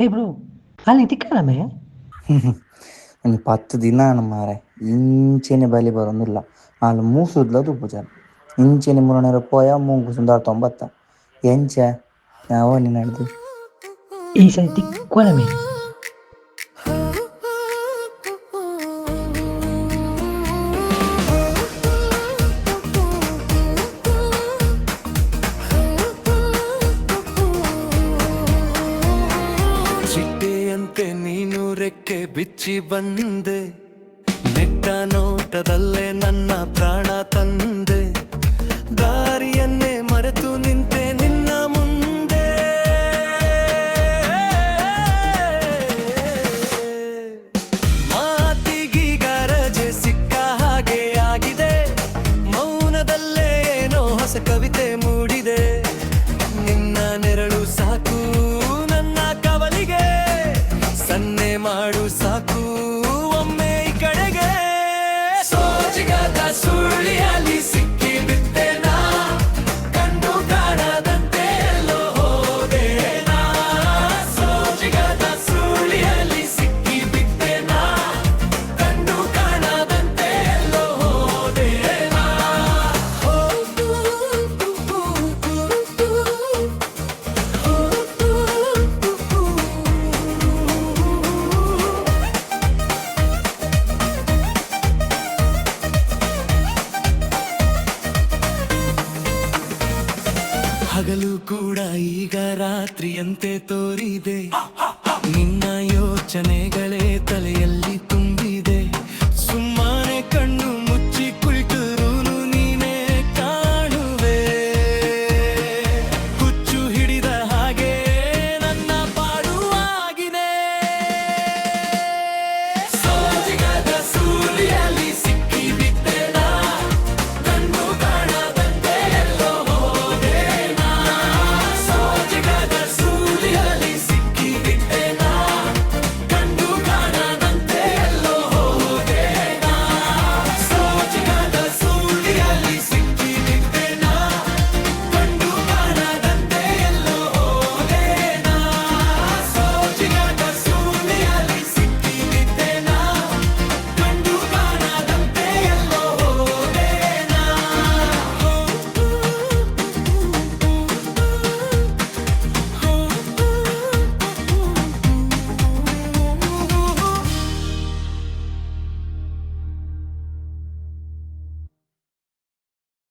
ಹೇ bro, ಅಲ್ಲಿ ತಿಕ್ಕಣಮೇ. ಇನ್ನು 10 ದಿನ ಮಾರೆ ಇಂಚೆನೆ ಬಲಿ ಬರೋದಿಲ್ಲ. ಅಲ್ಲಿ ಮೂಸುದ್ಲದು ಪೂಜಾರ ಇಂಚೆನೆ ಮುರಣೆ ಪೋಯ ಮೂಗು ಸುಂದರ 90 ಎಂಚ ಯಾವ ನೀನು ನಡೆದು ಈ ಸರಿ ತಿಕ್ಕೊಳಮೆ. ಚಿಟ್ಟೆಯಂತೆ ನೀನು ರೆಕ್ಕೆ ಬಿಚ್ಚಿ ಬಂದೆ, ನೆಟ್ಟ ನೋಟದಲ್ಲೇ ನನ್ನ ಪ್ರಾಣ ತಂದೆ, ದಾರಿಯನ್ನೇ ಮರೆತು ನಿಂತೆ ನಿನ್ನ ಮುಂದೆ. ಮಾತಿಗೀಗ ರಜೆ ಸಿಕ್ಕ ಹಾಗೆ ಆಗಿದೆ, ಮೌನದಲ್ಲೇ ಏನೋ ಹೊಸ ಕವಿತೆ ಮೂಡಿದೆ. ನಿನ್ನ ನೆರಳು ಸಾಕು ನನ್ನ ಕವಲಿಗೆ, ಸನ್ನೆ ಮಾಡು ಸಾಕು ಒಮ್ಮೆ ಈ ಕಡೆಗೆ. ಸೋಜಿಗದ ಸುಳಿಯಲ್ಲಿ ಸಿಕ್ಕಿ ಬಿಟ್ಟೆ ನಾ, ಕಣ್ಣು ಕಾಣದಂತೆ ಎಲ್ಲೋ ಹೋದೆ ನಾ. ಸೋಜಿಗದ ಸುಳಿಯಲ್ಲಿ ಸಿಕ್ಕಿ ಬಿಟ್ಟೆ ನಾ, ಕಣ್ಣು ಕಾಣದಂತೆ ಎಲ್ಲೋ ಹೋದೆ ನಾ. ಹಗಲು ಕೂಡ ಈಗ ರಾತ್ರಿಯಂತೆ ತೋರಿದೆ,